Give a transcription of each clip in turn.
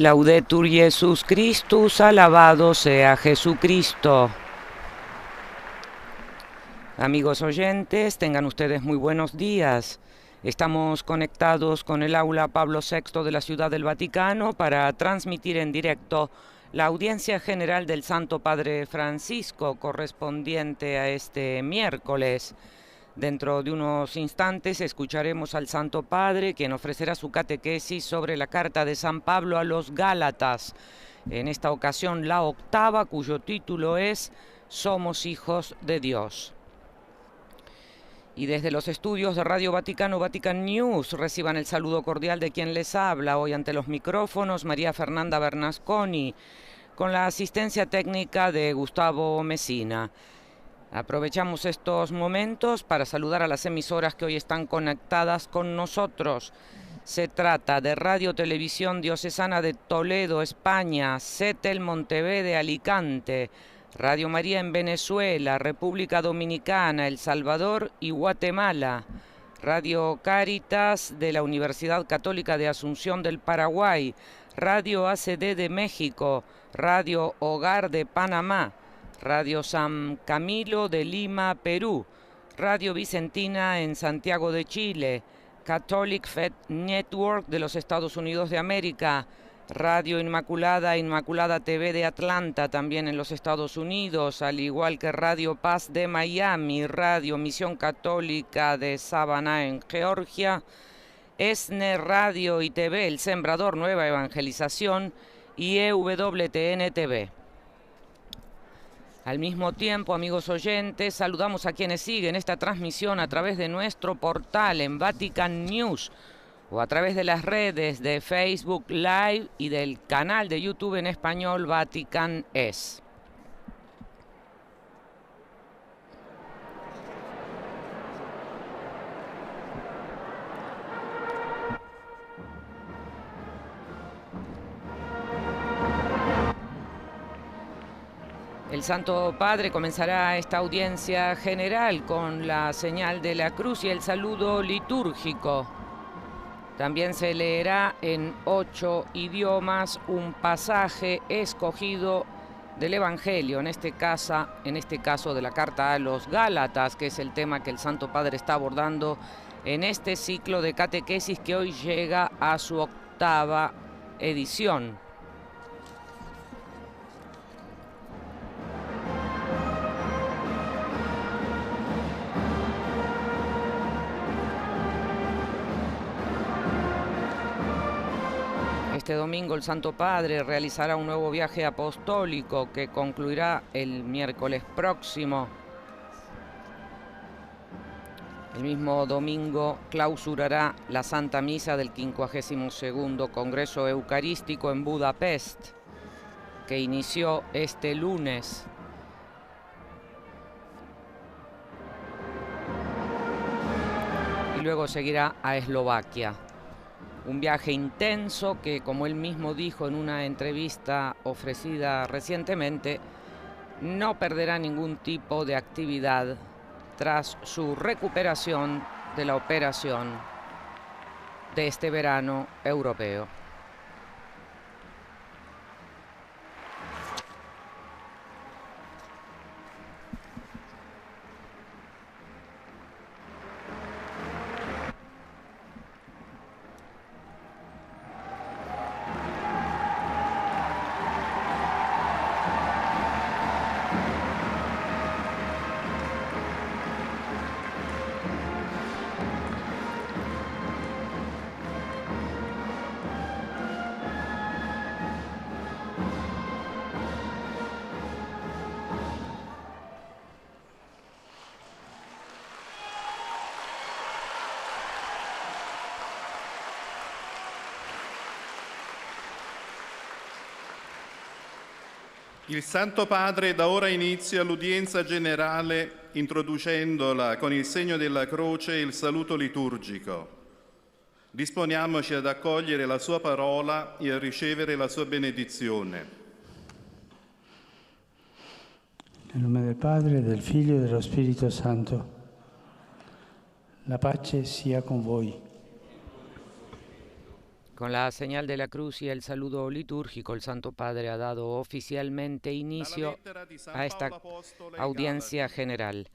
Laudetur Jesus Christus, alabado sea Jesucristo. Amigos oyentes, tengan ustedes muy buenos días. Estamos conectados con el aula Pablo VI de la Ciudad del Vaticano para transmitir en directo la audiencia general del Santo Padre Francisco correspondiente a este miércoles. Dentro de unos instantes escucharemos al Santo Padre, quien ofrecerá su catequesis sobre la carta de San Pablo a los Gálatas. En esta ocasión la octava, cuyo título es Somos hijos de Dios. Y desde los estudios de Radio Vaticano, Vatican News, reciban el saludo cordial de quien les habla hoy ante los micrófonos, María Fernanda Bernasconi, con la asistencia técnica de Gustavo Mesina. Aprovechamos estos momentos para saludar a las emisoras que hoy están conectadas con nosotros. Se trata de Radio Televisión Diocesana de Toledo, España, CETEL Monteverde de Alicante, Radio María en Venezuela, República Dominicana, El Salvador y Guatemala, Radio Cáritas de la Universidad Católica de Asunción del Paraguay, Radio ACD de México, Radio Hogar de Panamá, Radio San Camilo de Lima, Perú, Radio Vicentina en Santiago de Chile, Catholic Faith Network de los Estados Unidos de América, Radio Inmaculada, Inmaculada TV de Atlanta, también en los Estados Unidos, al igual que Radio Paz de Miami, Radio Misión Católica de Savannah en Georgia, ESNE Radio y TV, El Sembrador Nueva Evangelización y EWTN TV. Al mismo tiempo, amigos oyentes, saludamos a quienes siguen esta transmisión a través de nuestro portal en Vatican News o a través de las redes de Facebook Live y del canal de YouTube en español Vatican Es. El Santo Padre comenzará esta audiencia general con la señal de la cruz y el saludo litúrgico. También se leerá en 8 idiomas un pasaje escogido del Evangelio, en este caso de la carta a los Gálatas, que es el tema que el Santo Padre está abordando en este ciclo de catequesis que hoy llega a su octava edición. Este domingo el Santo Padre realizará un nuevo viaje apostólico que concluirá el miércoles próximo. El mismo domingo clausurará la Santa Misa del 52º Congreso Eucarístico en Budapest, que inició este lunes. Y luego seguirá a Eslovaquia. Un viaje intenso que, como él mismo dijo en una entrevista ofrecida recientemente, no perderá ningún tipo de actividad tras su recuperación de la operación de este verano europeo. Il Santo Padre dà ora inizio all'udienza generale introducendola con il segno della croce e il saluto liturgico. Disponiamoci ad accogliere la sua parola e a ricevere la sua benedizione. Nel nome del Padre, del Figlio e dello Spirito Santo. La pace sia con voi. Con la señal de la cruz y el saludo litúrgico, el Santo Padre ha dado oficialmente inicio a esta audiencia general.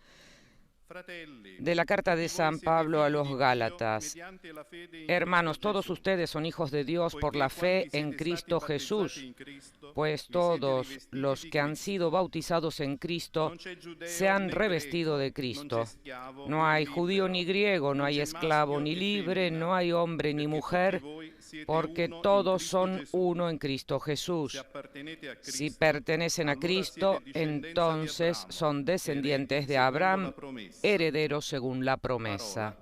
De la carta de San Pablo a los Gálatas: Hermanos, todos ustedes son hijos de Dios por la fe en Cristo Jesús, pues todos los que han sido bautizados en Cristo se han revestido de Cristo. No hay judío ni griego, no hay esclavo ni libre, no hay hombre ni mujer, porque todos son uno en Cristo Jesús. Si pertenecen a Cristo, entonces son descendientes de Abraham, herederos según la promesa.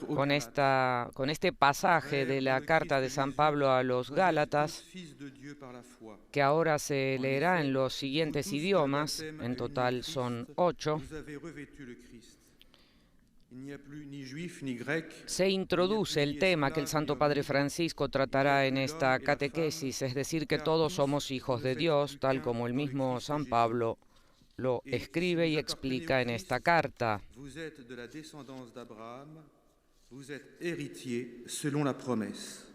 Con este pasaje de la carta de San Pablo a los Gálatas, que ahora se leerá en los siguientes idiomas, en total son 8, se introduce el tema que el Santo Padre Francisco tratará en esta catequesis, es decir, que todos somos hijos de Dios, tal como el mismo San Pablo lo escribe y explica en esta carta. Vous êtes de la descendance d'Abraham, vous êtes héritiers selon la promesse.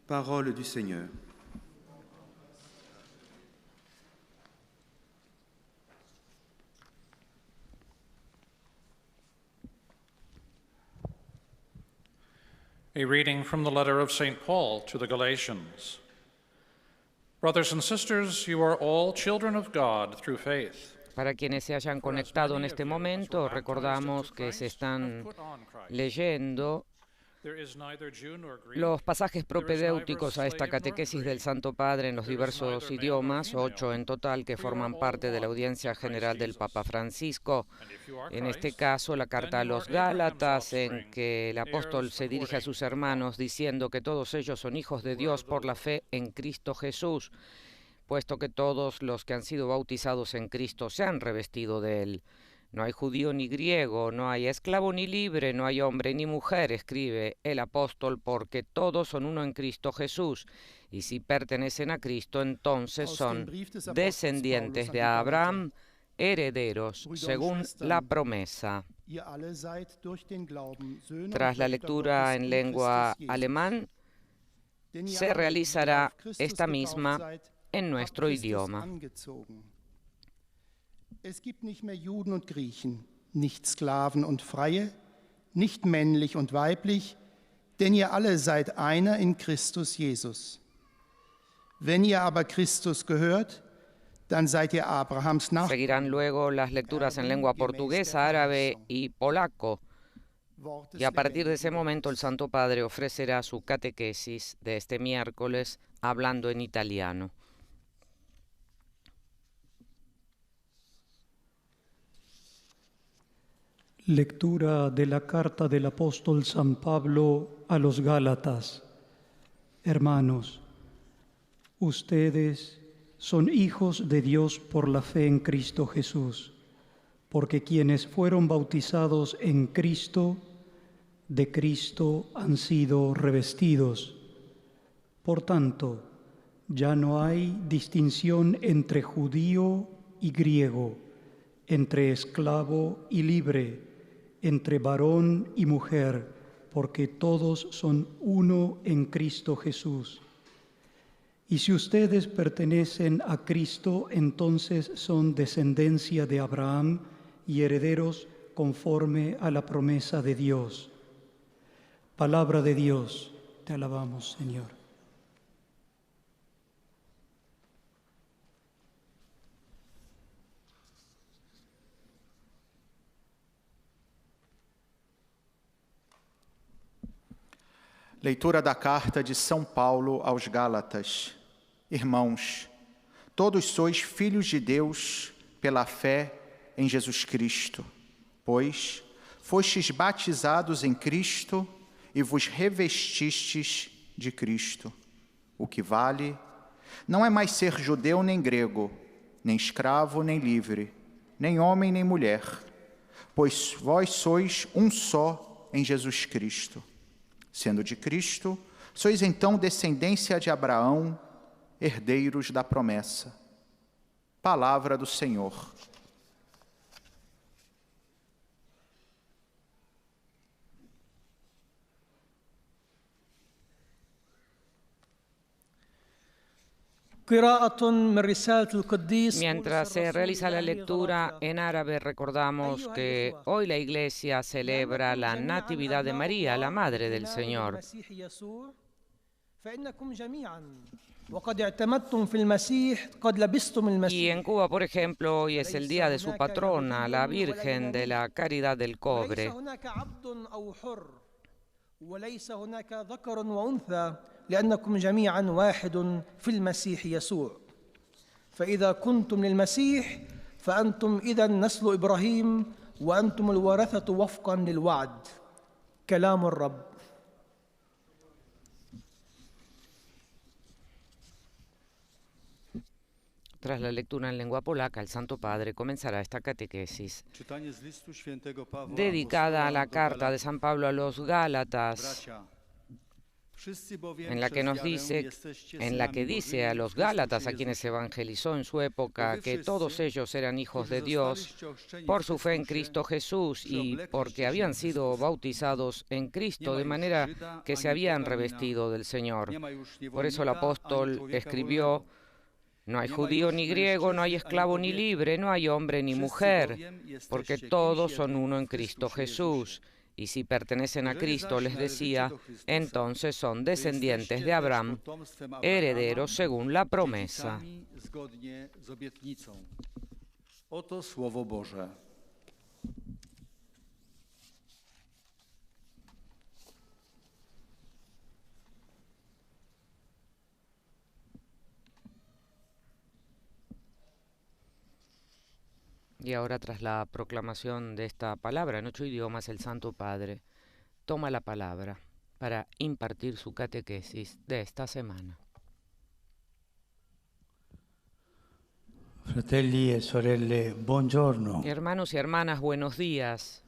Parole du Seigneur. A reading from the letter of St. Paul to the Galatians. Brothers and sisters, you are all children of God through faith. Para quienes se hayan conectado en este momento, recordamos que se están leyendo los pasajes propedéuticos a esta catequesis del Santo Padre en los diversos idiomas, 8 en total, que forman parte de la audiencia general del Papa Francisco. En este caso, la carta a los Gálatas, en que el apóstol se dirige a sus hermanos diciendo que todos ellos son hijos de Dios por la fe en Cristo Jesús, puesto que todos los que han sido bautizados en Cristo se han revestido de Él. No hay judío ni griego, no hay esclavo ni libre, no hay hombre ni mujer, escribe el apóstol, porque todos son uno en Cristo Jesús. Y si pertenecen a Cristo, entonces son descendientes de Abraham, herederos según la promesa. Tras la lectura en lengua alemán, se realizará esta misma en nuestro idioma. Es gibt nicht mehr Juden und Griechen, nicht Sklaven und Freie, nicht männlich und weiblich, denn ihr alle seid einer in Christus Jesus. Wenn ihr aber Christus gehört, dann seid ihr Abrahams Nachkommen. Seguirán luego las lecturas en lengua portuguesa, árabe y polaco. Y a partir de ese momento el Santo Padre ofrecerá su catequesis de este miércoles hablando en italiano. Lectura de la carta del apóstol San Pablo a los Gálatas. Hermanos, ustedes son hijos de Dios por la fe en Cristo Jesús, porque quienes fueron bautizados en Cristo, de Cristo han sido revestidos. Por tanto, ya no hay distinción entre judío y griego, entre esclavo y libre, entre varón y mujer, porque todos son uno en Cristo Jesús. Y si ustedes pertenecen a Cristo, entonces son descendencia de Abraham y herederos conforme a la promesa de Dios. Palabra de Dios, te alabamos, Señor. Leitura da carta de São Paulo aos Gálatas. Irmãos, todos sois filhos de Deus pela fé em Jesus Cristo, pois fostes batizados em Cristo e vos revestistes de Cristo. O que vale não é mais ser judeu nem grego, nem escravo nem livre, nem homem nem mulher, pois vós sois um só em Jesus Cristo. Sendo de Cristo, sois então descendência de Abraão, herdeiros da promessa. Palavra do Senhor. Mientras se realiza la lectura en árabe, recordamos que hoy la Iglesia celebra la Natividad de María, la Madre del Señor. Y en Cuba, por ejemplo, hoy es el día de su patrona, la Virgen de la Caridad del Cobre. لأنكم جميعا واحد في المسيح يسوع فإذا كنتم للمسيح فأنتم إذن نسل إبراهيم وأنتم الورثة وفقا للوعد كلام الرب. Tras la lectura en lengua polaca, el Santo Padre comenzará esta catequesis dedicada a la carta de San Pablo a los Gálatas, en la que dice a los Gálatas, a quienes evangelizó en su época, que todos ellos eran hijos de Dios por su fe en Cristo Jesús y porque habían sido bautizados en Cristo, de manera que se habían revestido del Señor. Por eso el apóstol escribió: no hay judío ni griego, no hay esclavo ni libre, no hay hombre ni mujer, porque todos son uno en Cristo Jesús. Y si pertenecen a Cristo, les decía, entonces son descendientes de Abraham, herederos según la promesa. Oto Słowo Boże. Y ahora, tras la proclamación de esta palabra en 8 idiomas, el Santo Padre toma la palabra para impartir su catequesis de esta semana. Fratelli e sorelle, buongiorno. Hermanos y hermanas, buenos días.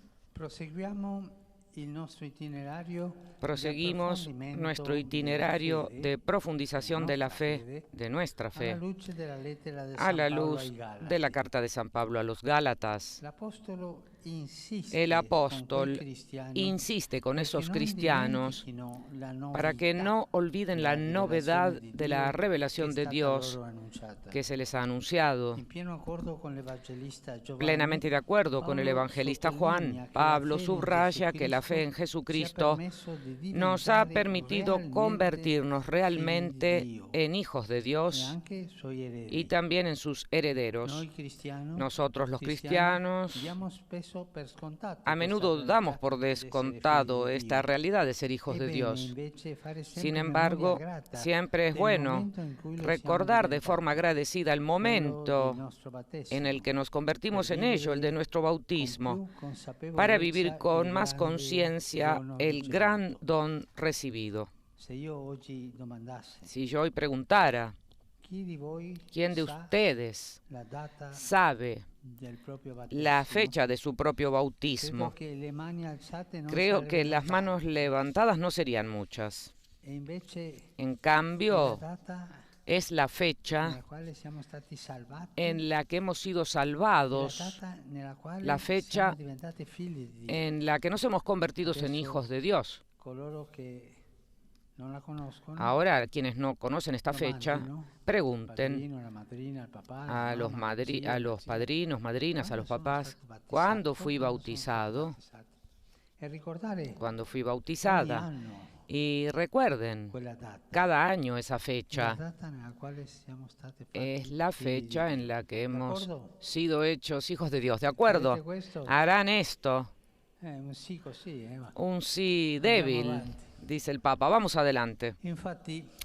Proseguimos nuestro itinerario de profundización de la fe, de nuestra fe, a la luz de la carta de San Pablo a los Gálatas. El apóstol insiste con esos cristianos para que no olviden la novedad de la revelación de Dios que se les ha anunciado. Plenamente de acuerdo con el evangelista Juan, Pablo subraya que la fe en Jesucristo nos ha permitido convertirnos realmente en hijos de Dios y también en sus herederos. Nosotros los cristianos a menudo damos por descontado esta realidad de ser hijos de Dios. Sin embargo, siempre es bueno recordar de forma agradecida el momento en el que nos convertimos en ello, el de nuestro bautismo, para vivir con más conciencia el gran don recibido. Si yo hoy preguntara, ¿quién de ustedes sabe la fecha de su propio bautismo? Creo que las manos levantadas no serían muchas. En cambio, es la fecha en la que hemos sido salvados, la fecha en la que nos hemos convertido en hijos de Dios. Ahora, quienes no conocen esta fecha, pregunten a los padrinos, madrinas, a los papás, ¿cuándo fui bautizado? ¿Cuándo fui bautizada? Y recuerden, cada año esa fecha es la fecha en la que hemos sido hechos hijos de Dios. ¿De acuerdo? Harán esto. Un sí débil, dice el Papa. Vamos adelante.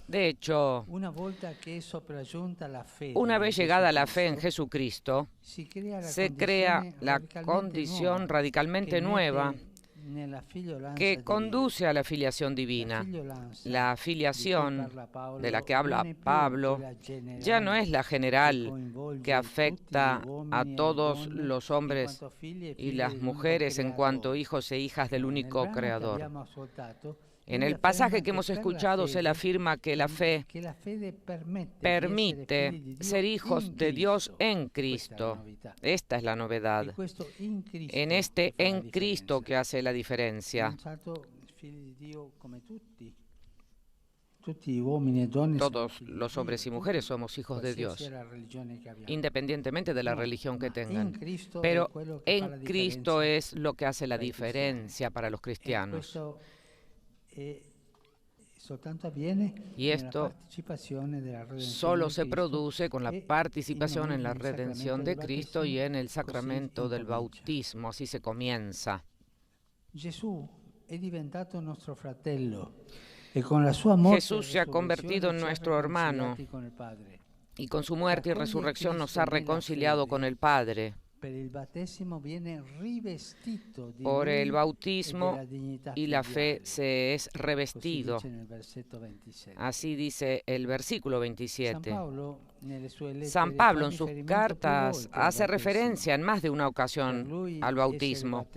De hecho, una vez llegada la fe en Jesucristo, se crea la condición radicalmente nueva que conduce a la filiación divina. La filiación de la que habla Pablo ya no es la general que afecta a todos los hombres y las mujeres en cuanto hijos e hijas del único Creador. En el pasaje que hemos escuchado se le afirma que la fe permite ser hijos de Dios en Cristo. Esta es la novedad. En este en Cristo que hace la diferencia. Todos los hombres y mujeres somos hijos de Dios, independientemente de la religión que tengan. Pero en Cristo es lo que hace la diferencia para los cristianos. Y esto solo se produce con la participación en la redención de Cristo y en el sacramento del bautismo. Así se comienza. Jesús se ha convertido en nuestro hermano y con su muerte y resurrección nos ha reconciliado con el Padre. Por el bautismo y la fe se es revestido. Así dice el versículo 27. San Pablo en sus cartas hace referencia en más de una ocasión al bautismo.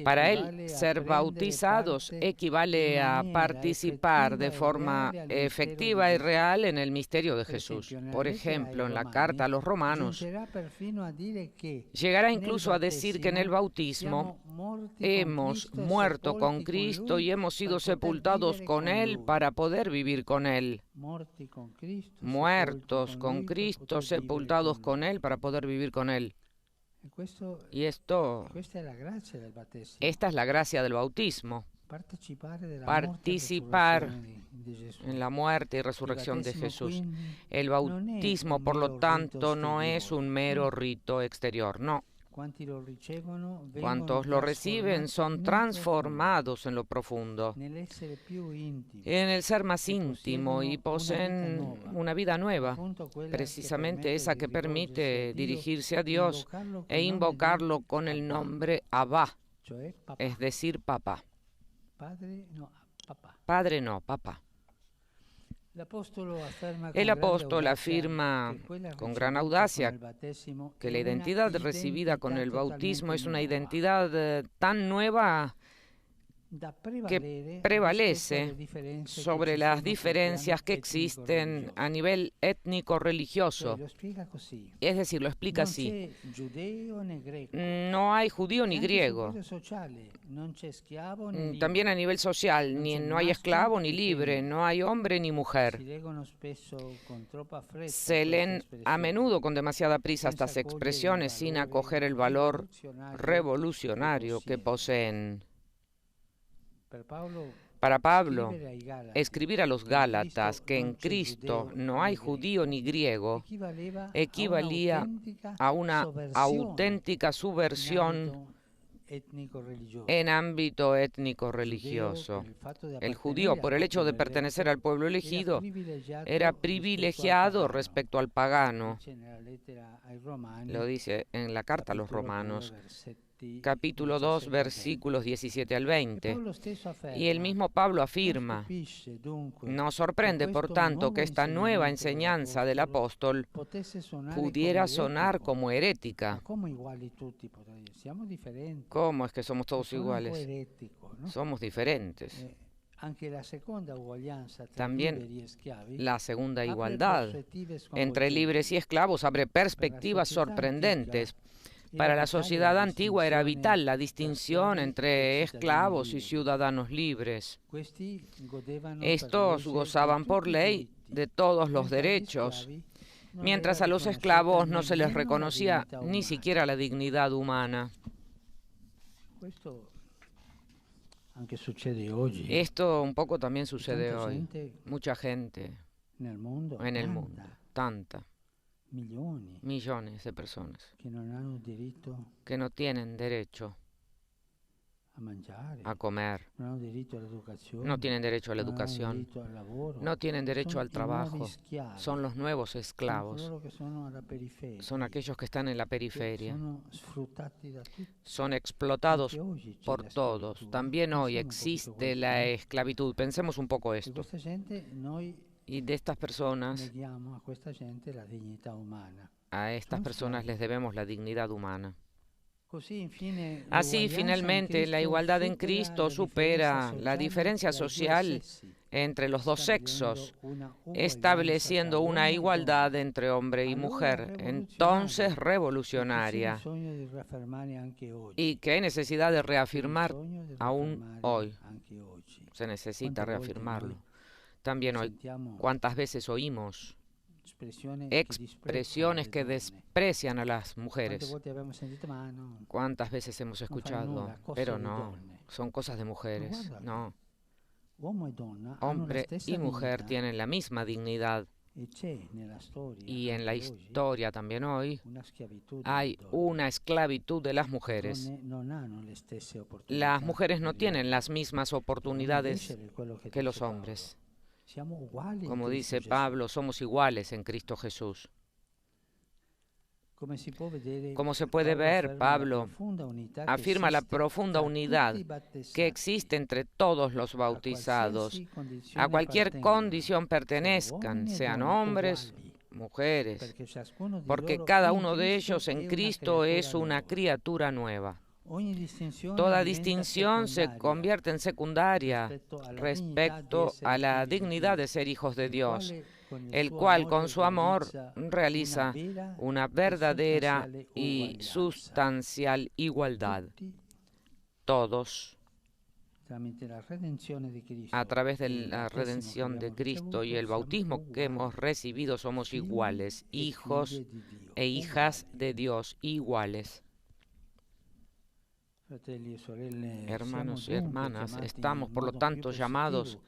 Para él, ser bautizados equivale a participar de forma efectiva y real en el misterio de Jesús. Por ejemplo, en la carta a los romanos, llegará incluso a decir que en el bautismo hemos muerto con Cristo y hemos sido sepultados con Él para poder vivir con Él. Muertos con Cristo, sepultados con Él para poder vivir con Él. Y esta es la gracia del bautismo. Participar en la muerte y resurrección de Jesús. El bautismo, por lo tanto, no es un mero rito exterior, no. Cuantos lo reciben son transformados en lo profundo, en el ser más íntimo y poseen una vida nueva, precisamente esa que permite dirigirse a Dios e invocarlo con el nombre Abba, es decir, papá. Padre no, papá. El apóstol afirma con gran audacia que la identidad recibida con el bautismo es una identidad tan nueva que prevalece sobre las diferencias que existen a nivel étnico-religioso. Es decir, lo explica así. No hay judío ni griego. También a nivel social, no hay esclavo ni libre, no hay hombre ni mujer. Se leen a menudo con demasiada prisa estas expresiones sin acoger el valor revolucionario que poseen. Para Pablo, escribir a los Gálatas que en Cristo no hay judío ni griego equivalía a una auténtica subversión en ámbito étnico-religioso. El judío, por el hecho de pertenecer al pueblo elegido, era privilegiado respecto al pagano. Lo dice en la carta a los romanos, capítulo 2, versículos 17 al 20. Y el mismo Pablo afirma, nos sorprende, por tanto, que esta nueva enseñanza del apóstol pudiera sonar como herética. ¿Cómo es que somos todos iguales? Somos diferentes. También la segunda igualdad entre libres y esclavos abre perspectivas sorprendentes. Para la sociedad antigua era vital la distinción entre esclavos y ciudadanos libres. Estos gozaban por ley de todos los derechos, mientras a los esclavos no se les reconocía ni siquiera la dignidad humana. Esto un poco también sucede hoy. Mucha gente en el mundo, tanta. Millones de personas que no tienen derecho a comer, no tienen derecho a la educación, no tienen derecho al trabajo, son los nuevos esclavos, son aquellos que están en la periferia, son explotados por todos. También hoy existe la esclavitud. Pensemos un poco esto. Y de estas personas, a estas personas les debemos la dignidad humana. Así, finalmente, la igualdad en Cristo supera la diferencia social entre los dos sexos, estableciendo una igualdad entre hombre y mujer, entonces revolucionaria, y que hay necesidad de reafirmar aún hoy. Se necesita reafirmarlo. También hoy, ¿cuántas veces oímos expresiones que desprecian a las mujeres? ¿Cuántas veces hemos escuchado? Pero no, son cosas de mujeres. No. Hombre y mujer tienen la misma dignidad. Y en la historia también hoy hay una esclavitud de las mujeres. Las mujeres no tienen las mismas oportunidades que los hombres. Como dice Pablo, somos iguales en Cristo Jesús. Como se puede ver, Pablo afirma la profunda unidad que existe entre todos los bautizados, a cualquier condición pertenezcan, sean hombres, mujeres, porque cada uno de ellos en Cristo es una criatura nueva. Toda distinción se convierte en secundaria respecto a la dignidad de ser hijos de Dios, el cual con su amor realiza una verdadera y sustancial igualdad. Todos, a través de la redención de Cristo y el bautismo que hemos recibido, somos iguales, hijos e hijas de Dios, iguales. Hermanos y hermanas, estamos por lo tanto llamados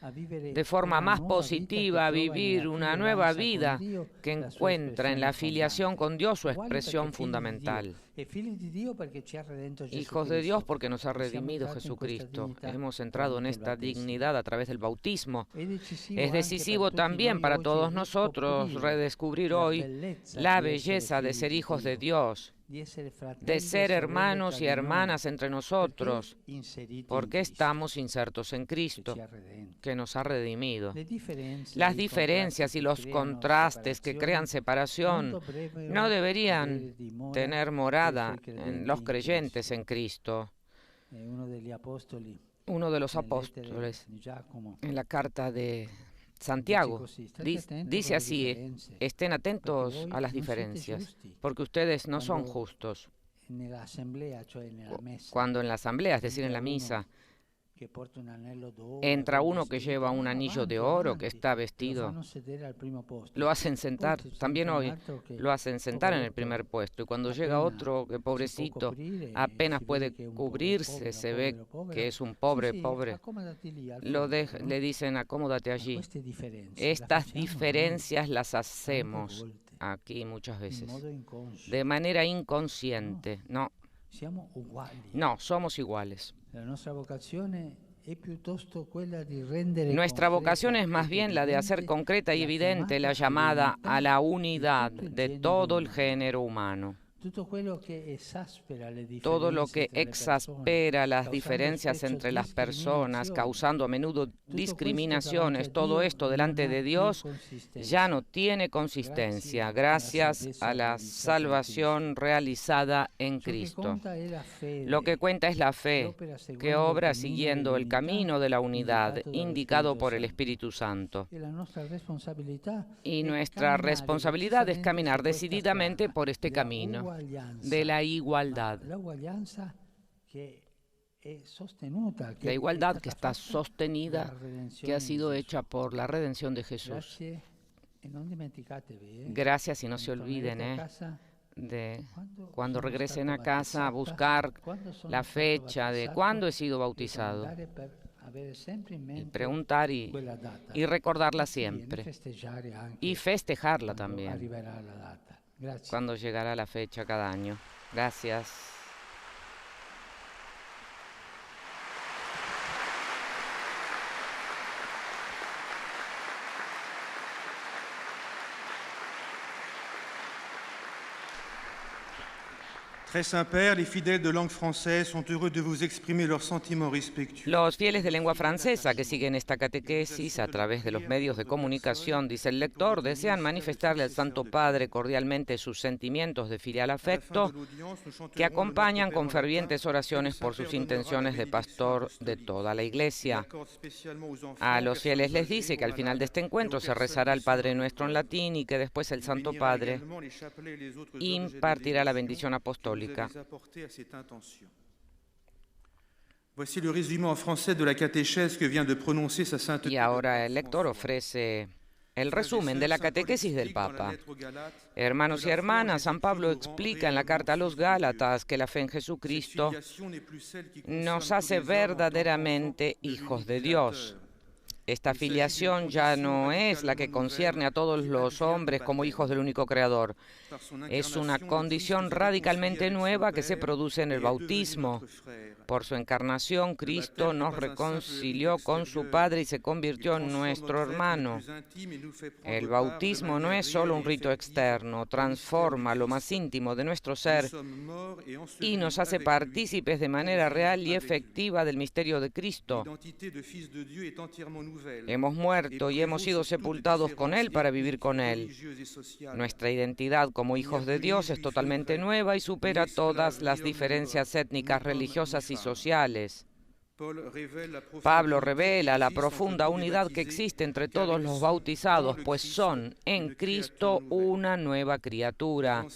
de forma más positiva a vivir una nueva vida que encuentra en la afiliación con Dios su expresión fundamental. Hijos de Dios porque nos ha redimido Jesucristo. Hemos entrado en esta dignidad a través del bautismo. Es decisivo también para todos nosotros redescubrir hoy la belleza de ser hijos de Dios, de ser hermanos y hermanas entre nosotros, porque estamos insertos en Cristo, que nos ha redimido. Las diferencias y los contrastes que crean separación no deberían tener morada en los creyentes en Cristo. Uno de los apóstoles, en la carta de Santiago, dice así: estén atentos a las diferencias, porque ustedes no son justos. Cuando en la asamblea, es decir, en la misa, entra uno que lleva un anillo de oro, que está vestido, lo hacen sentar, también hoy lo hacen sentar en el primer puesto, y cuando llega otro que pobrecito apenas puede cubrirse, se ve que es un pobre, le dicen acomódate allí. Estas diferencias las hacemos aquí muchas veces de manera inconsciente. No, somos iguales. Nuestra vocación es más bien la de hacer concreta y evidente la llamada a la unidad de todo el género humano. Todo lo que exaspera las diferencias entre las personas, causando a menudo discriminaciones, todo esto delante de Dios ya no tiene consistencia, gracias a la salvación realizada en Cristo. Lo que cuenta es la fe, que obra siguiendo el camino de la unidad indicado por el Espíritu Santo. Y nuestra responsabilidad es caminar decididamente por este camino de la igualdad. La igualdad que está sostenida, que ha sido hecha por la redención de Jesús. Gracias, y no se olviden de cuando regresen a casa a buscar la fecha de cuándo he sido bautizado. Y preguntar y recordarla siempre. Y festejarla también cuando llegará la fecha cada año. Gracias. Très Saint-Père, les fidèles de langue française sont heureux de vous exprimer leurs sentiments respectueux. Los fieles de lengua francesa que siguen esta catequesis a través de los medios de comunicación, dice el lector, desean manifestarle al Santo Padre cordialmente sus sentimientos de filial afecto que acompañan con fervientes oraciones por sus intenciones de pastor de toda la Iglesia. A los fieles les dice que al final de este encuentro se rezará el Padre Nuestro en latín y que después el Santo Padre impartirá la bendición apostólica. Voici le résumé en français de la catéchèse que vient de prononcer sa sainteté. Y ahora el lector ofrece el resumen de la catequesis del Papa. Hermanos y hermanas, San Pablo explica en la carta a los Gálatas que la fe en Jesucristo nos hace verdaderamente hijos de Dios. Esta filiación ya no es la que concierne a todos los hombres como hijos del único Creador. Es una condición radicalmente nueva que se produce en el bautismo. Por su encarnación, Cristo nos reconcilió con su Padre y se convirtió en nuestro hermano. El bautismo no es solo un rito externo, transforma lo más íntimo de nuestro ser y nos hace partícipes de manera real y efectiva del misterio de Cristo. Hemos muerto y hemos sido sepultados con Él para vivir con Él. Nuestra identidad como hijos de Dios es totalmente nueva y supera todas las diferencias étnicas, religiosas y sociales. Pablo revela la profunda unidad que existe entre todos los bautizados, pues son en Cristo una nueva criatura.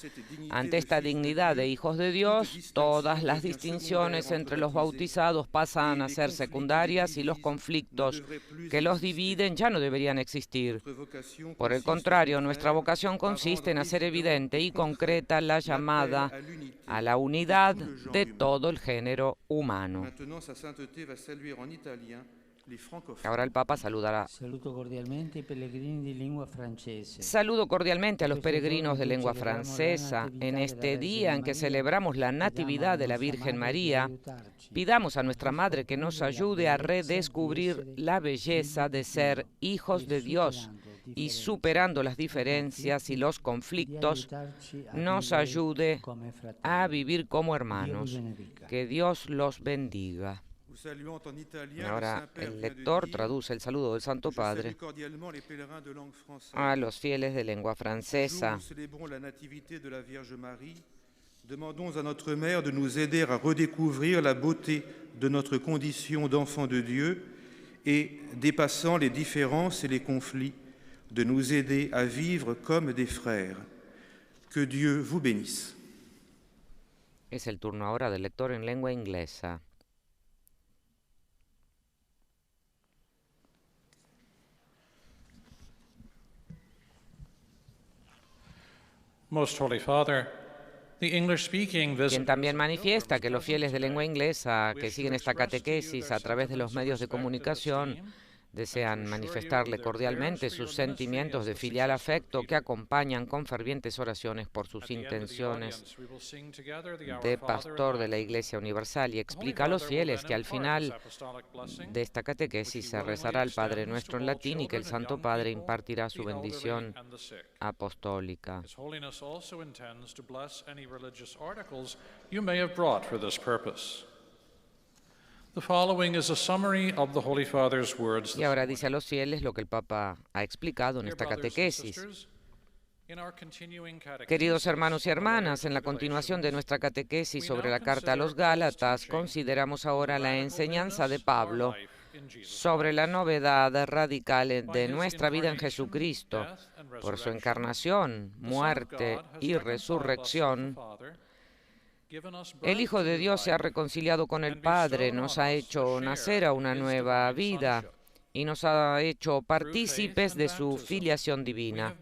Ante esta dignidad de hijos de Dios, todas las distinciones entre los bautizados pasan a ser secundarias y los conflictos que los dividen ya no deberían existir. Por el contrario, nuestra vocación consiste en hacer evidente y concreta la llamada a la unidad de todo el género humano. Ahora el Papa saludará. Saludo cordialmente a los peregrinos de lengua francesa. En este día en que celebramos la Natividad de la Virgen María, pidamos a nuestra Madre que nos ayude a redescubrir la belleza de ser hijos de Dios y, superando las diferencias y los conflictos, nos ayude a vivir como hermanos. Que Dios los bendiga. Ahora el lector traduce el saludo del Santo Padre a los fieles de lengua francesa. Demandons à notre Mère de nous aider à redécouvrir la beauté de notre condition d'enfant de Dieu et, dépassant les différences et les conflits, de nous aider à vivre comme des frères. Que Dieu vous bénisse. Es el turno ahora del lector en lengua inglesa. Most Holy Father, the English-speaking quien también manifiesta que los fieles de lengua inglesa que siguen esta catequesis a través de los medios de comunicación desean manifestarle cordialmente sus sentimientos de filial afecto que acompañan con fervientes oraciones por sus intenciones de pastor de la Iglesia Universal, y explica a los fieles que al final de esta catequesis se rezará al Padre Nuestro en latín y que el Santo Padre impartirá su bendición apostólica. Y ahora dice a los fieles lo que el Papa ha explicado en esta catequesis. Queridos hermanos y hermanas, en la continuación de nuestra catequesis sobre la carta a los Gálatas, consideramos ahora la enseñanza de Pablo sobre la novedad radical de nuestra vida en Jesucristo. Por su encarnación, muerte y resurrección, el Hijo de Dios se ha reconciliado con el Padre, nos ha hecho nacer a una nueva vida y nos ha hecho partícipes de su filiación divina.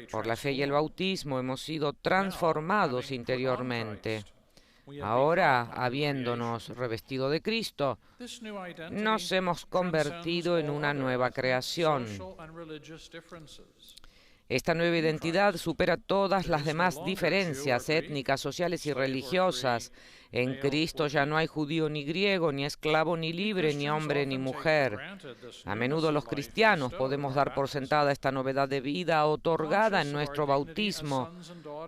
Por la fe y el bautismo hemos sido transformados interiormente. Ahora, habiéndonos revestido de Cristo, nos hemos convertido en una nueva creación. Esta nueva identidad supera todas las demás diferencias étnicas, sociales y religiosas. En Cristo ya no hay judío ni griego, ni esclavo ni libre, ni hombre ni mujer. A menudo los cristianos podemos dar por sentada esta novedad de vida otorgada en nuestro bautismo.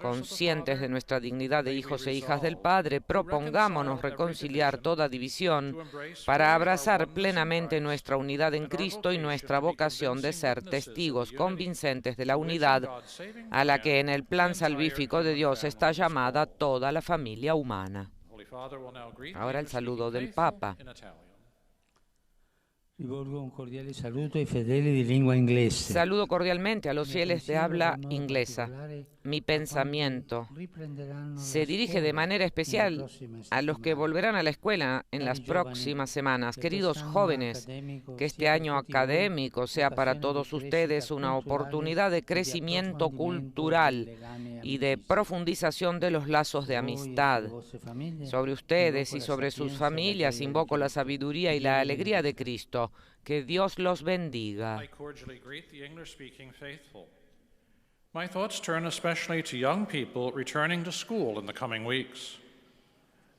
Conscientes de nuestra dignidad de hijos e hijas del Padre, propongámonos reconciliar toda división para abrazar plenamente nuestra unidad en Cristo y nuestra vocación de ser testigos convincentes de la unidad a la que en el plan salvífico de Dios está llamada toda la familia humana. Ahora el saludo del Papa. Rivolgo un cordiale saluto ai fedeli di lingua inglese. Saludo cordialmente a los fieles de habla inglesa. Mi pensamiento se dirige de manera especial a los que volverán a la escuela en las próximas semanas. Queridos jóvenes, que este año académico sea para todos ustedes una oportunidad de crecimiento cultural y de profundización de los lazos de amistad. Sobre ustedes y sobre sus familias invoco la sabiduría y la alegría de Cristo. Que Dios los bendiga. My thoughts turn especially to young people returning to school in the coming weeks.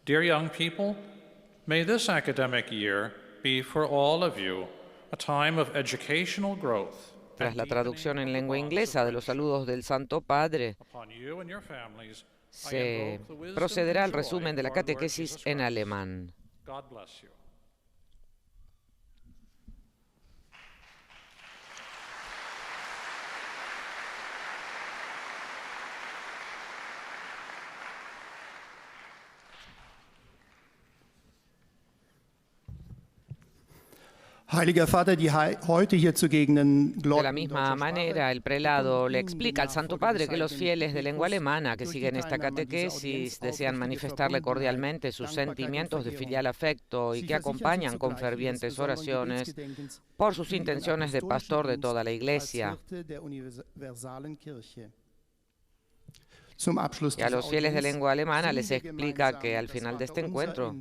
Dear young people, may this academic year be for all of you a time of educational growth. Tras la traducción en lengua inglesa de los saludos del Santo Padre, se procederá al resumen de la catequesis en alemán. God bless you. Heiliger Vater, die heute hier zugegenden De la misma manera, el prelado le explica al Santo Padre que los fieles de lengua alemana que siguen esta catequesis desean manifestarle cordialmente sus sentimientos de filial afecto y que acompañan con fervientes oraciones por sus intenciones de pastor de toda la Iglesia. Y a los fieles de lengua alemana les explica que al final de este encuentro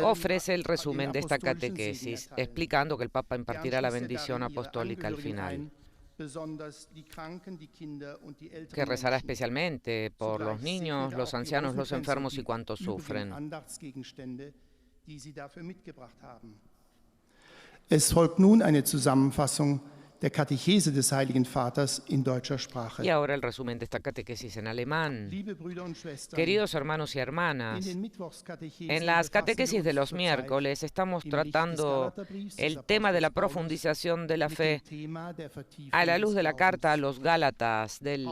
ofrece el resumen de esta catequesis, explicando que el Papa impartirá la bendición apostólica al final, que rezará especialmente por los niños, los ancianos, los enfermos y cuantos sufren. Es folgt nun eine Zusammenfassung der Katechese des Heiligen Vaters in deutscher Sprache. Y ahora el resumen de esta catequesis en alemán. Queridos hermanos y hermanas, en las catequesis de los miércoles estamos tratando el tema de la profundización de la fe a la luz de la carta a los Gálatas del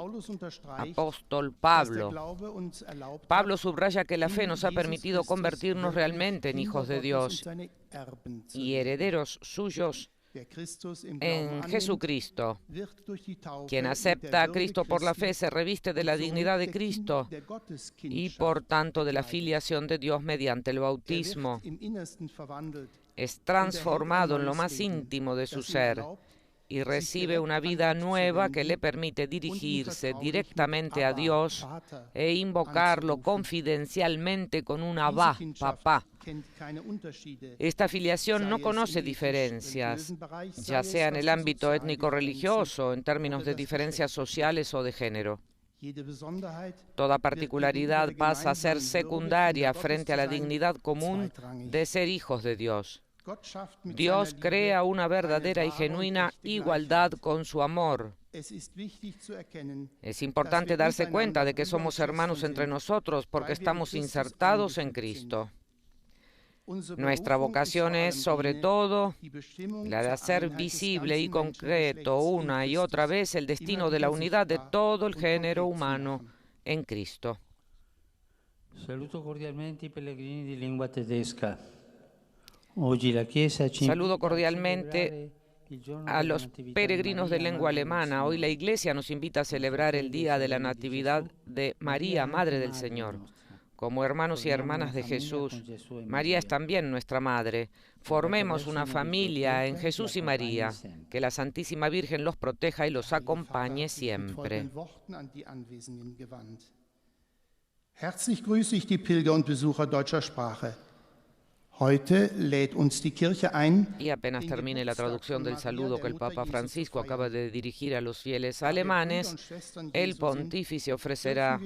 apóstol Pablo. Pablo subraya que la fe nos ha permitido convertirnos realmente en hijos de Dios y herederos suyos en Jesucristo. Quien acepta a Cristo por la fe se reviste de la dignidad de Cristo y por tanto de la filiación de Dios mediante el bautismo. Es transformado en lo más íntimo de su ser y recibe una vida nueva que le permite dirigirse directamente a Dios e invocarlo confidencialmente con un Abba, papá. Esta filiación no conoce diferencias, ya sea en el ámbito étnico-religioso, en términos de diferencias sociales o de género. Toda particularidad pasa a ser secundaria frente a la dignidad común de ser hijos de Dios. Dios crea una verdadera y genuina igualdad con su amor. Es importante darse cuenta de que somos hermanos entre nosotros porque estamos insertados en Cristo. Nuestra vocación es, sobre todo, la de hacer visible y concreto una y otra vez el destino de la unidad de todo el género humano en Cristo. Saluto cordialmente i pellegrini di lingua tedesca. Saludo cordialmente a los peregrinos de lengua alemana. Hoy la Iglesia nos invita a celebrar el Día de la Natividad de María, Madre del Señor. Como hermanos y hermanas de Jesús, María es también nuestra Madre. Formemos una familia en Jesús y María. Que la Santísima Virgen los proteja y los acompañe siempre. Herzlich grüße ich die Pilger und Besucher deutscher Sprache. Heute lädt uns die Kirche ein, Y apenas termine la traducción del saludo que el Papa Francisco acaba de dirigir a los fieles alemanes, el pontífice ofrecerá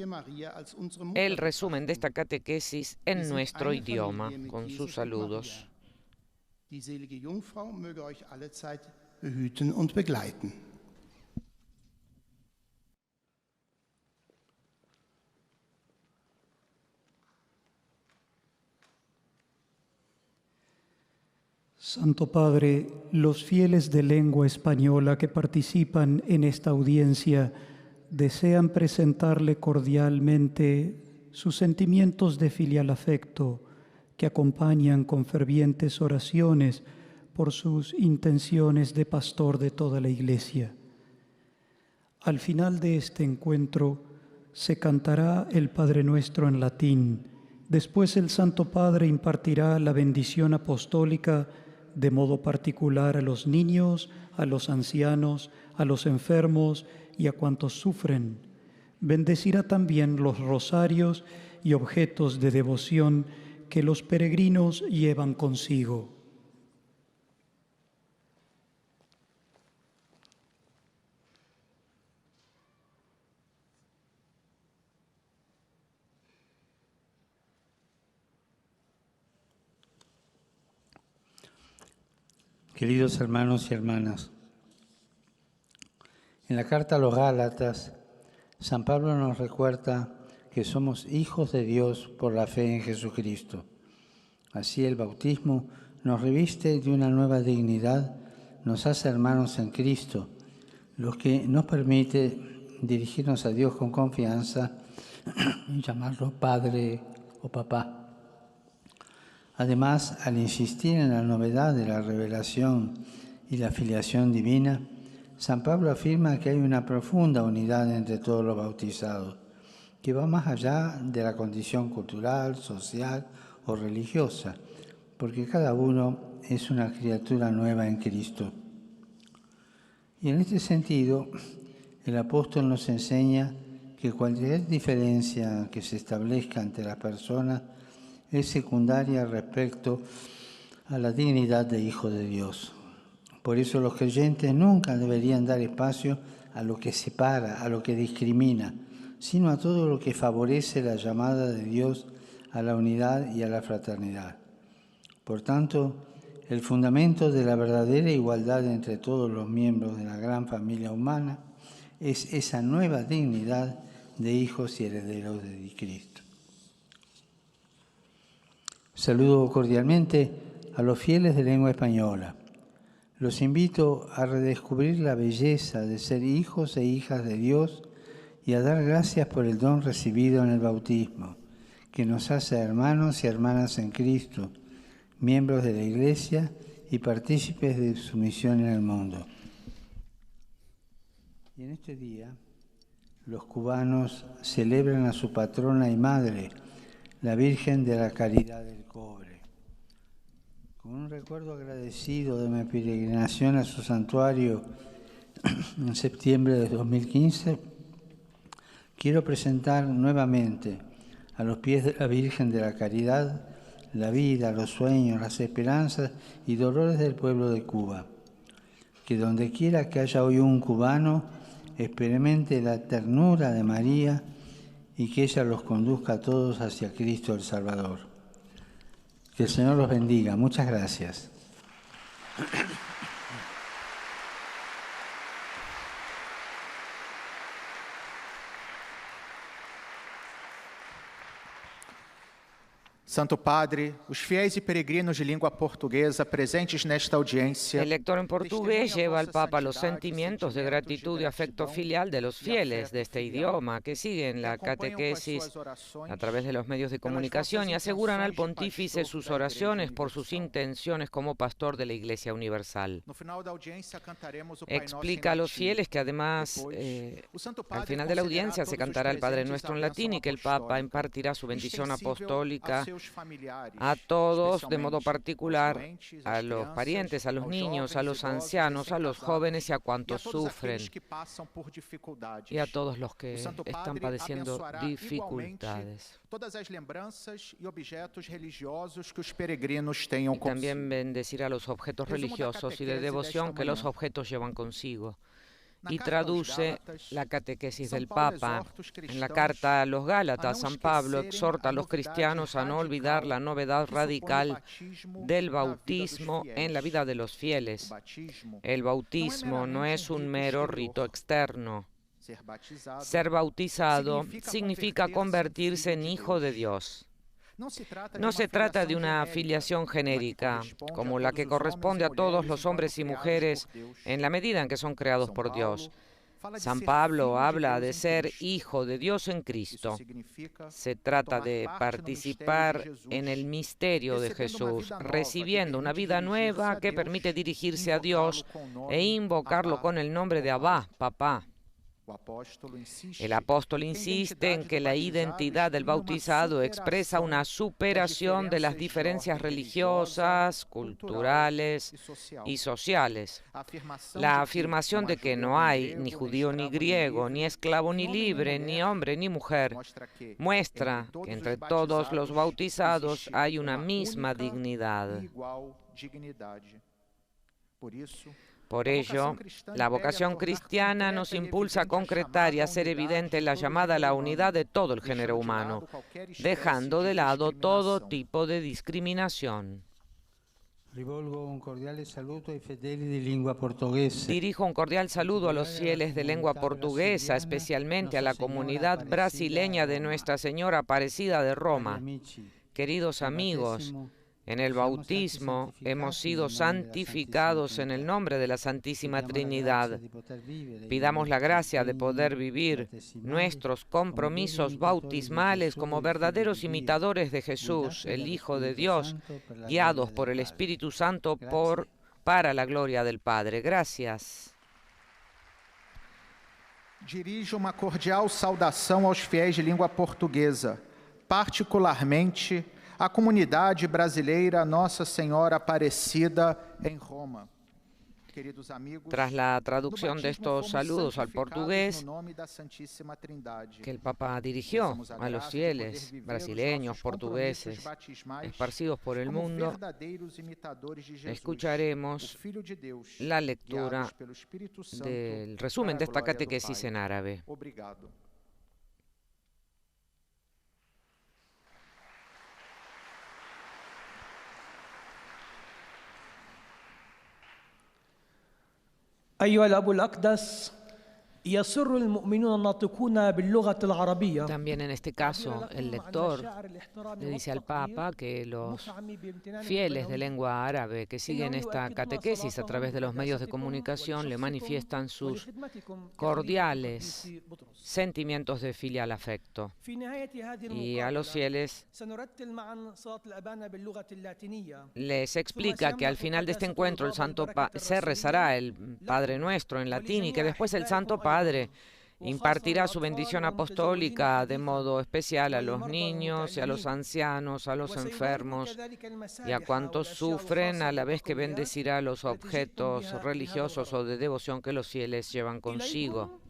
el resumen de esta catequesis en nuestro idioma, con sus saludos. Die selige Jungfrau möge euch allezeit behüten und begleiten. Santo Padre, los fieles de lengua española que participan en esta audiencia desean presentarle cordialmente sus sentimientos de filial afecto que acompañan con fervientes oraciones por sus intenciones de pastor de toda la Iglesia. Al final de este encuentro se cantará el Padre Nuestro en latín. Después el Santo Padre impartirá la bendición apostólica de modo particular a los niños, a los ancianos, a los enfermos y a cuantos sufren. Bendecirá también los rosarios y objetos de devoción que los peregrinos llevan consigo. Queridos hermanos y hermanas, en la carta a los Gálatas, San Pablo nos recuerda que somos hijos de Dios por la fe en Jesucristo. Así el bautismo nos reviste de una nueva dignidad, nos hace hermanos en Cristo, lo que nos permite dirigirnos a Dios con confianza y llamarlo Padre o Papá. Además, al insistir en la novedad de la revelación y la filiación divina, San Pablo afirma que hay una profunda unidad entre todos los bautizados, que va más allá de la condición cultural, social o religiosa, porque cada uno es una criatura nueva en Cristo. Y en este sentido, el apóstol nos enseña que cualquier diferencia que se establezca entre las personas es secundaria respecto a la dignidad de hijo de Dios. Por eso los creyentes nunca deberían dar espacio a lo que separa, a lo que discrimina, sino a todo lo que favorece la llamada de Dios a la unidad y a la fraternidad. Por tanto, el fundamento de la verdadera igualdad entre todos los miembros de la gran familia humana es esa nueva dignidad de hijos y herederos de Cristo. Saludo cordialmente a los fieles de lengua española. Los invito a redescubrir la belleza de ser hijos e hijas de Dios y a dar gracias por el don recibido en el bautismo, que nos hace hermanos y hermanas en Cristo, miembros de la Iglesia y partícipes de su misión en el mundo. Y en este día, los cubanos celebran a su patrona y madre, la Virgen de la Caridad del Cobre. Con un recuerdo agradecido de mi peregrinación a su santuario en septiembre de 2015, quiero presentar nuevamente a los pies de la Virgen de la Caridad la vida, los sueños, las esperanzas y dolores del pueblo de Cuba. Que donde quiera que haya hoy un cubano, experimente la ternura de María y que ella los conduzca a todos hacia Cristo el Salvador. Que el Señor los bendiga. Muchas gracias. Santo Padre, os fiéis e peregrinos de língua portuguesa presentes nesta audiência. El lector en portugués lleva al Papa los sentimientos de gratitud y afecto filial de los fieles de este idioma que siguen la catequesis a través de los medios de comunicación y aseguran al pontífice sus oraciones por sus intenciones como pastor de la Iglesia Universal. Explica a los fieles que además al final de la audiencia se cantará el Padre Nuestro en latín y que el Papa impartirá su bendición apostólica a todos, de modo particular, a los parientes, a los niños, a los ancianos, a los jóvenes y a cuantos sufren, y a todos los que están padeciendo dificultades. Y también bendecir a los objetos religiosos y de devoción que los objetos llevan consigo. Y traduce la catequesis del Papa. En la carta a los Gálatas, San Pablo exhorta a los cristianos a no olvidar la novedad radical del bautismo en la vida de los fieles. El bautismo no es un mero rito externo. Ser bautizado significa convertirse en hijo de Dios. No se trata de una filiación genérica, como la que corresponde a todos los hombres y mujeres en la medida en que son creados por Dios. San Pablo habla de ser hijo de Dios en Cristo. Se trata de participar en el misterio de Jesús, recibiendo una vida nueva que permite dirigirse a Dios e invocarlo con el nombre de Abba, Papá. El apóstol insiste en que la identidad del bautizado expresa una superación de las diferencias religiosas, culturales y sociales. La afirmación de que no hay ni judío ni griego, ni esclavo ni libre, ni hombre ni mujer, muestra que entre todos los bautizados hay una misma dignidad. Por ello, la vocación cristiana nos impulsa a concretar y hacer evidente la llamada a la unidad de todo el género humano, dejando de lado todo tipo de discriminación. Dirijo un cordial saludo a los fieles de lengua portuguesa, especialmente a la comunidad brasileña de Nuestra Señora Aparecida de Roma. Queridos amigos, en el bautismo hemos sido santificados en el nombre de la Santísima Trinidad. Pidamos la gracia de poder vivir nuestros compromisos bautismales como verdaderos imitadores de Jesús, el Hijo de Dios, guiados por el Espíritu Santo para la gloria del Padre. Gracias. Dirijo uma cordial saudação aos fiéis de língua portuguesa, particularmente a comunidade brasileira Nossa Senhora Aparecida em Roma. Queridos amigos, tras la traducción de estos saludos al portugués que el Papa dirigió a los fieles brasileños, portugueses, esparcidos por el mundo, escucharemos la lectura del resumen de esta catequesis en árabe. أيها الأب الأقدس يسر المؤمنون الناطقون باللغة العربية. También en este caso, el lector le dice al Papa que los fieles de lengua árabe que siguen esta catequesis a través de los medios de comunicación le manifiestan sus cordiales sentimientos de filial afecto. Y a los fieles les explica que al final de este encuentro se rezará el Padre Nuestro en latín y que después el Santo Padre impartirá su bendición apostólica de modo especial a los niños y a los ancianos, a los enfermos y a cuantos sufren, a la vez que bendecirá los objetos religiosos o de devoción que los fieles llevan consigo.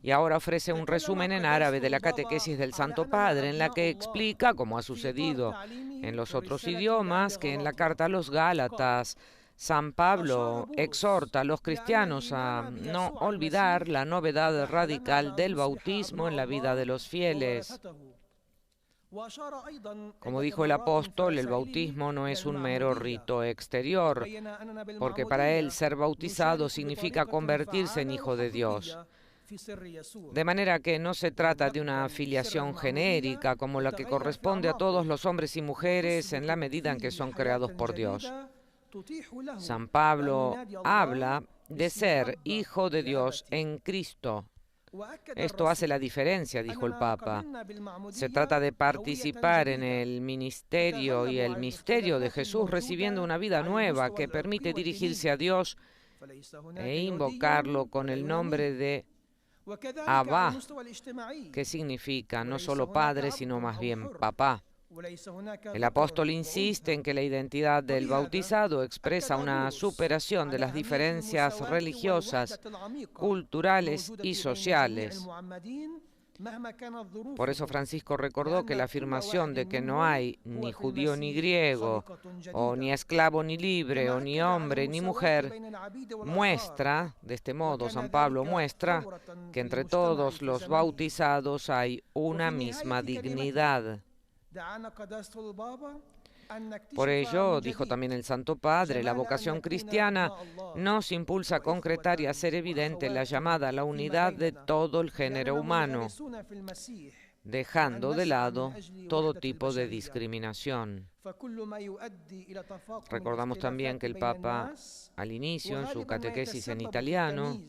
Y ahora ofrece un resumen en árabe de la catequesis del Santo Padre, en la que explica, como ha sucedido en los otros idiomas, que en la carta a los Gálatas San Pablo exhorta a los cristianos a no olvidar la novedad radical del bautismo en la vida de los fieles. Como dijo el apóstol, el bautismo no es un mero rito exterior, porque para él ser bautizado significa convertirse en hijo de Dios. De manera que no se trata de una filiación genérica como la que corresponde a todos los hombres y mujeres en la medida en que son creados por Dios. San Pablo habla de ser hijo de Dios en Cristo. Esto hace la diferencia, dijo el Papa. Se trata de participar en el ministerio y el misterio de Jesús, recibiendo una vida nueva que permite dirigirse a Dios e invocarlo con el nombre de Abba, que significa no solo padre, sino más bien papá. El apóstol insiste en que la identidad del bautizado expresa una superación de las diferencias religiosas, culturales y sociales. Por eso Francisco recordó que la afirmación de que no hay ni judío ni griego, o ni esclavo ni libre, o ni hombre ni mujer, muestra, de este modo San Pablo muestra, que entre todos los bautizados hay una misma dignidad. Por ello, dijo también el Santo Padre, la vocación cristiana nos impulsa a concretar y hacer evidente la llamada a la unidad de todo el género humano, dejando de lado todo tipo de discriminación. Recordamos también que el Papa, al inicio, en su catequesis en italiano,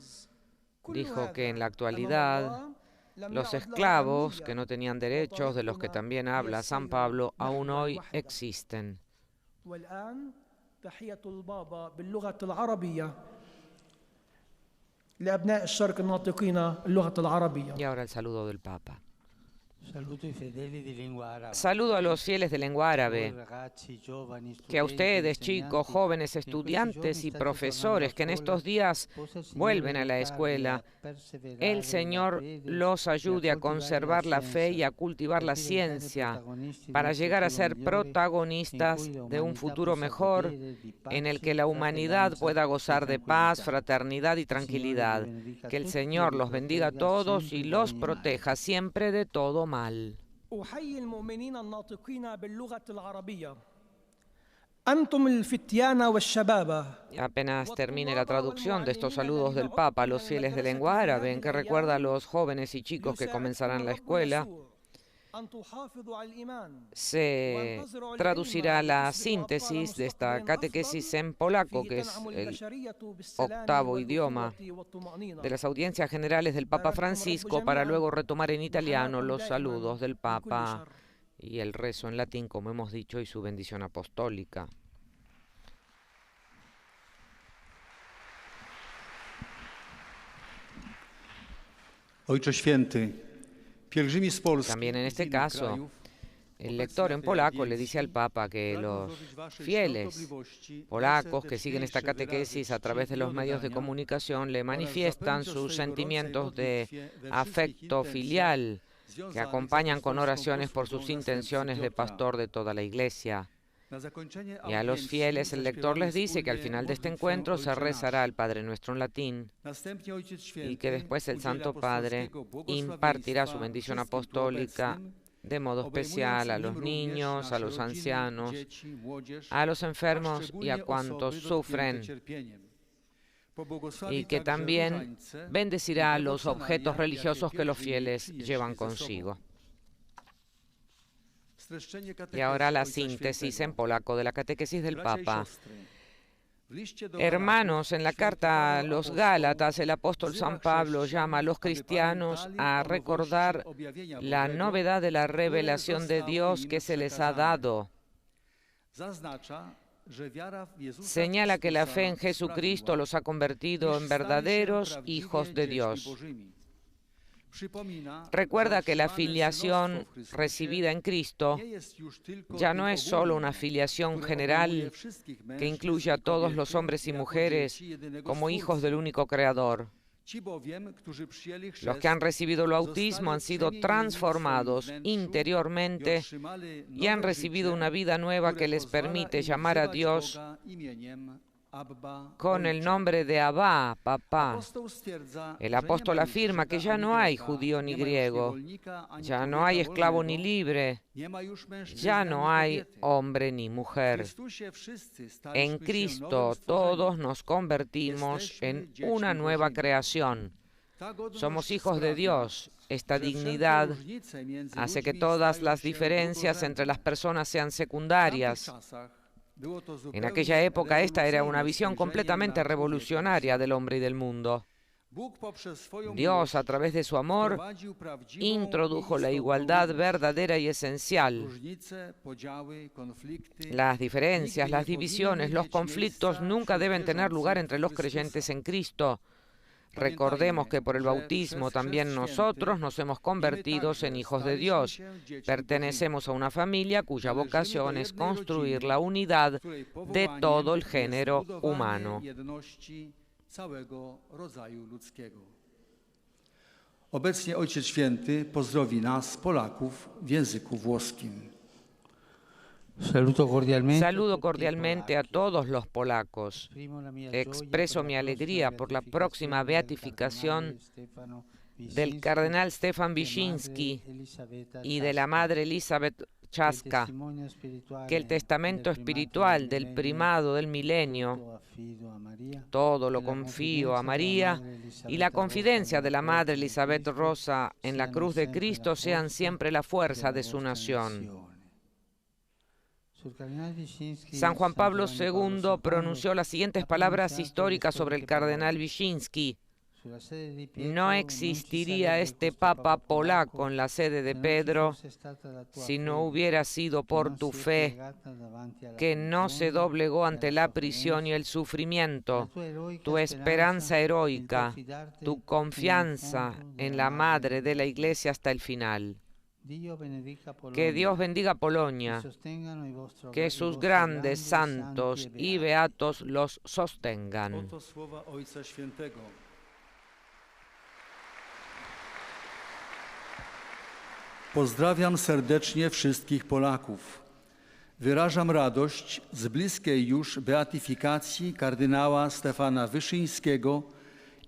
dijo que en la actualidad los esclavos que no tenían derechos, de los que también habla San Pablo, aún hoy existen. Y ahora el saludo del Papa. Saludo a los fieles de lengua árabe, que a ustedes, chicos, jóvenes, estudiantes y profesores que en estos días vuelven a la escuela, el Señor los ayude a conservar la fe y a cultivar la ciencia para llegar a ser protagonistas de un futuro mejor en el que la humanidad pueda gozar de paz, fraternidad y tranquilidad. Que el Señor los bendiga a todos y los proteja siempre de todo mal. Apenas termine la traducción de estos saludos del Papa a los fieles de lengua árabe, en que recuerda a los jóvenes y chicos que comenzarán la escuela, se traducirá la síntesis de esta catequesis en polaco, que es el octavo idioma de las audiencias generales del Papa Francisco, para luego retomar en italiano los saludos del Papa y el rezo en latín, como hemos dicho, y su bendición apostólica. Ojcze Święty, también en este caso, el lector en polaco le dice al Papa que los fieles polacos que siguen esta catequesis a través de los medios de comunicación le manifiestan sus sentimientos de afecto filial, que acompañan con oraciones por sus intenciones de pastor de toda la Iglesia. Y a los fieles el lector les dice que al final de este encuentro se rezará el Padre Nuestro en latín y que después el Santo Padre impartirá su bendición apostólica de modo especial a los niños, a los ancianos, a los enfermos y a cuantos sufren, y que también bendecirá los objetos religiosos que los fieles llevan consigo. Y ahora la síntesis en polaco de la catequesis del Papa. Hermanos, en la carta a los Gálatas, el apóstol San Pablo llama a los cristianos a recordar la novedad de la revelación de Dios que se les ha dado. Señala que la fe en Jesucristo los ha convertido en verdaderos hijos de Dios. Recuerda que la filiación recibida en Cristo ya no es solo una filiación general que incluye a todos los hombres y mujeres como hijos del único Creador. Los que han recibido el bautismo han sido transformados interiormente y han recibido una vida nueva que les permite llamar a Dios con el nombre de Abba, papá. El apóstol afirma que ya no hay judío ni griego, ya no hay esclavo ni libre, ya no hay hombre ni mujer. En Cristo todos nos convertimos en una nueva creación. Somos hijos de Dios. Esta dignidad hace que todas las diferencias entre las personas sean secundarias. En aquella época esta era una visión completamente revolucionaria del hombre y del mundo. Dios, a través de su amor, introdujo la igualdad verdadera y esencial. Las diferencias, las divisiones, los conflictos nunca deben tener lugar entre los creyentes en Cristo. Recordemos que por el bautismo también nosotros nos hemos convertido en hijos de Dios. Pertenecemos a una familia cuya vocación es construir la unidad de todo el género humano. Obecnie Ojciec Święty pozdrowi nas, Polaków, w języku włoskim. Saludo cordialmente a todos los polacos. Expreso mi alegría por la próxima beatificación del cardenal Stefan Wyszyński y de la madre Elizabeth Czaska, que el testamento espiritual del primado del milenio, todo lo confío a María, y la confidencia de la madre Elizabeth Rosa en la cruz de Cristo sean siempre la fuerza de su nación. San Juan Pablo II pronunció las siguientes palabras históricas sobre el cardenal Wyszyński. No existiría este Papa polaco en la sede de Pedro si no hubiera sido por tu fe, que no se doblegó ante la prisión y el sufrimiento, tu esperanza heroica, tu confianza en la Madre de la Iglesia hasta el final. Que Dios bendiga Polonia, que sus grandes santos y beatos los sostengan. Pozdrawiam serdecznie wszystkich Polaków. Wyrażam radość z bliskiej już beatyfikacji kardynała Stefana Wyszyńskiego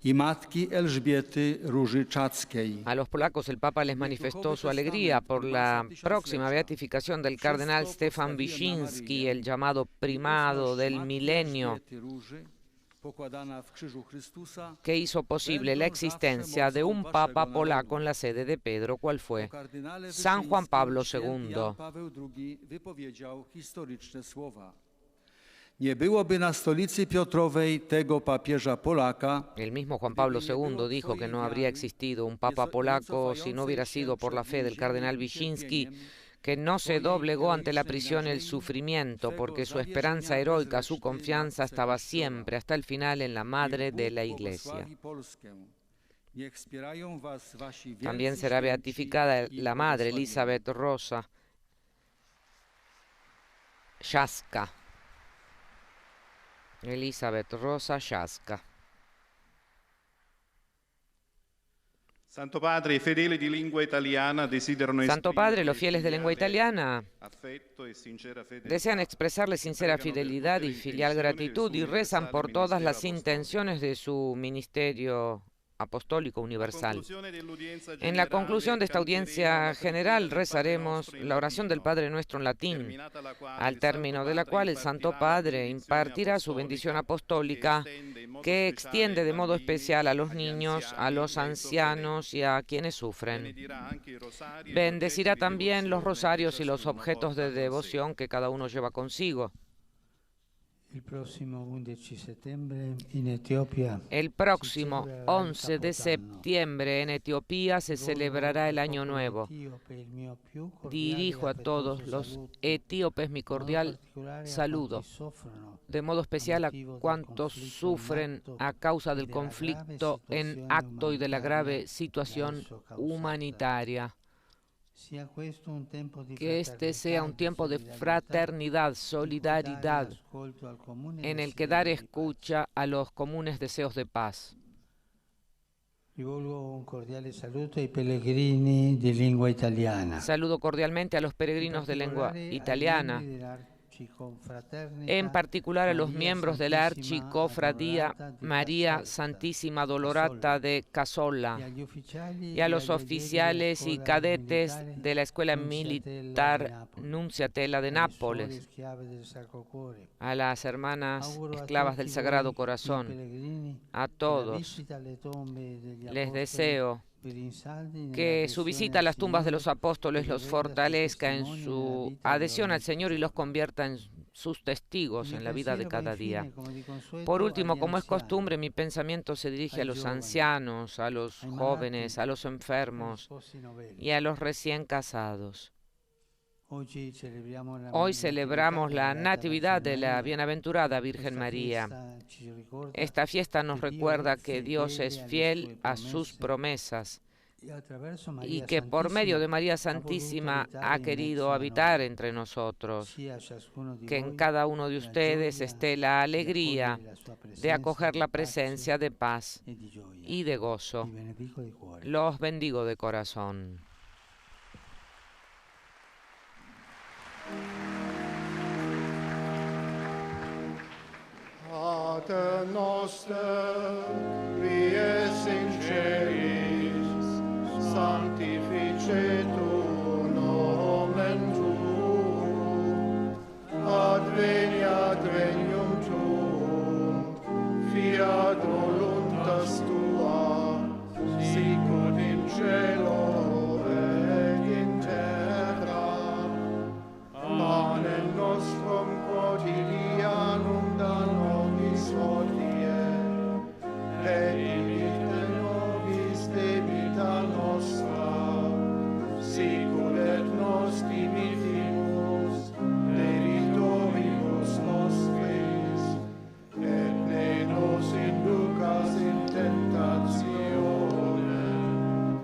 y matki Elżbiety Róży Czackiej. A los polacos el Papa les manifestó su alegría por la próxima beatificación del cardenal Stefan Wyszyński, el llamado primado del milenio, que hizo posible la existencia de un Papa polaco en la sede de Pedro, ¿cuál fue? San Juan Pablo II. Nie byłoby na stolicy Piotrowej tego papieża Polaka. El mismo Juan Pablo II dijo que no habría existido un Papa polaco si no hubiera sido por la fe del cardenal Wyszyński, que no se doblegó ante la prisión y el sufrimiento, porque su esperanza heroica, su confianza estaba siempre, hasta el final, en la Madre de la Iglesia. También será beatificada la Madre Elizabeth Rosa Czaska. Elizabeth Rosa Czaska. Santo Padre, i fedeli di lingua italiana desiderano Santo Padre, los fieles de lengua italiana desean expresarle sincera fidelidad y filial gratitud y rezan por todas las intenciones de su ministerio apostólico universal. En la conclusión de esta audiencia general rezaremos la oración del Padre Nuestro en latín, al término de la cual el Santo Padre impartirá su bendición apostólica que extiende de modo especial a los niños, a los ancianos y a quienes sufren. Bendecirá también los rosarios y los objetos de devoción que cada uno lleva consigo. El próximo 11 de septiembre en Etiopía se celebrará el Año Nuevo. Dirijo a todos los etíopes mi cordial saludo, de modo especial a cuantos sufren a causa del conflicto en acto y de la grave situación humanitaria. Que este sea un tiempo de fraternidad, solidaridad, en el que dar escucha a los comunes deseos de paz. Saludo cordialmente a los peregrinos de lengua italiana, en particular a los miembros de la Archicofradía María Santísima Dolorata de Casola y a los oficiales y cadetes de la Escuela Militar Nunziatella de Nápoles, a las hermanas esclavas del Sagrado Corazón, a todos les deseo que su visita a las tumbas de los apóstoles los fortalezca en su adhesión al Señor y los convierta en sus testigos en la vida de cada día. Por último, como es costumbre, mi pensamiento se dirige a los ancianos, a los jóvenes, a los enfermos y a los recién casados. Hoy celebramos la Natividad de la Bienaventurada Virgen María. Esta fiesta nos recuerda que Dios es fiel a sus promesas y que por medio de María Santísima ha querido habitar entre nosotros. Que en cada uno de ustedes esté la alegría de acoger la presencia de paz y de gozo. Los bendigo de corazón. Pater noster, qui es in celis, sanctificetur nomen tuum, adveniat regnum tuum, fiat voluntas tua, sicut in cielo et in terra. Panem nostrum quotidianum da nobis hodie, et dimitte nobis debita nostra, sicut et nos dimittimus debitoribus nostris, et ne nos inducas in tentationem,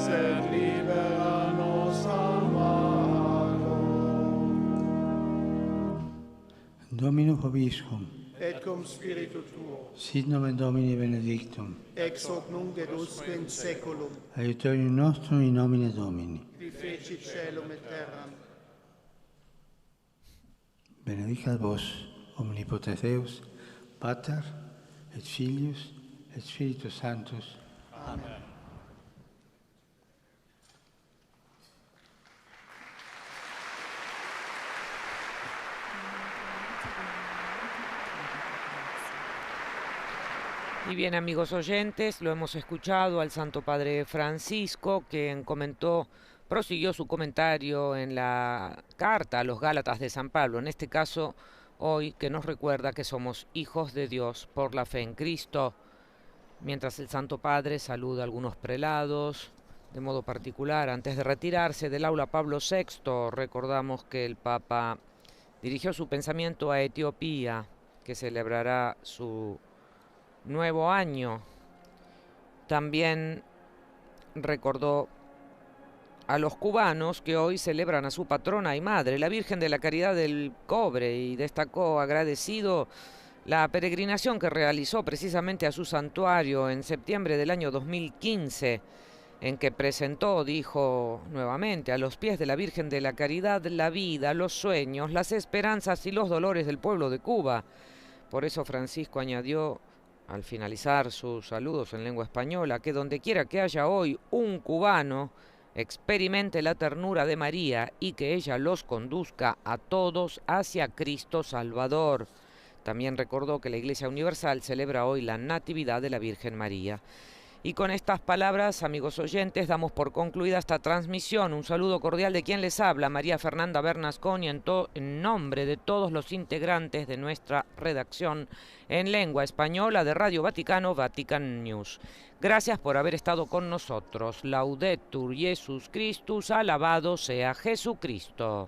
sed libera nos a malo. Dominus vobiscum. Et cum spiritu tuo, Sit nomen Domini benedictum. ex hoc nunc et usque in saeculum, Aiutorium nostrum in nomine Domini. qui fecit caelum et terram. Benedicat vos, omnipotens Deus, Pater, et Filius, et Spiritus Sanctus. Amen. Y bien, amigos oyentes, lo hemos escuchado al Santo Padre Francisco, quien prosiguió su comentario en la carta a los Gálatas de San Pablo, en este caso hoy, que nos recuerda que somos hijos de Dios por la fe en Cristo. Mientras el Santo Padre saluda a algunos prelados, de modo particular, antes de retirarse del aula Pablo VI, recordamos que el Papa dirigió su pensamiento a Etiopía, que celebrará su nuevo año. También recordó a los cubanos que hoy celebran a su patrona y madre, la Virgen de la Caridad del Cobre, y destacó agradecido la peregrinación que realizó precisamente a su santuario en septiembre del año 2015, en que presentó, dijo nuevamente, a los pies de la Virgen de la Caridad la vida, los sueños, las esperanzas y los dolores del pueblo de Cuba. Por eso Francisco añadió, al finalizar sus saludos en lengua española, que donde quiera que haya hoy un cubano, experimente la ternura de María y que ella los conduzca a todos hacia Cristo Salvador. También recordó que la Iglesia Universal celebra hoy la Natividad de la Virgen María. Y con estas palabras, amigos oyentes, damos por concluida esta transmisión. Un saludo cordial de quien les habla, María Fernanda Bernasconi, en nombre de todos los integrantes de nuestra redacción en lengua española de Radio Vaticano, Vatican News. Gracias por haber estado con nosotros. Laudetur Jesus Christus, alabado sea Jesucristo.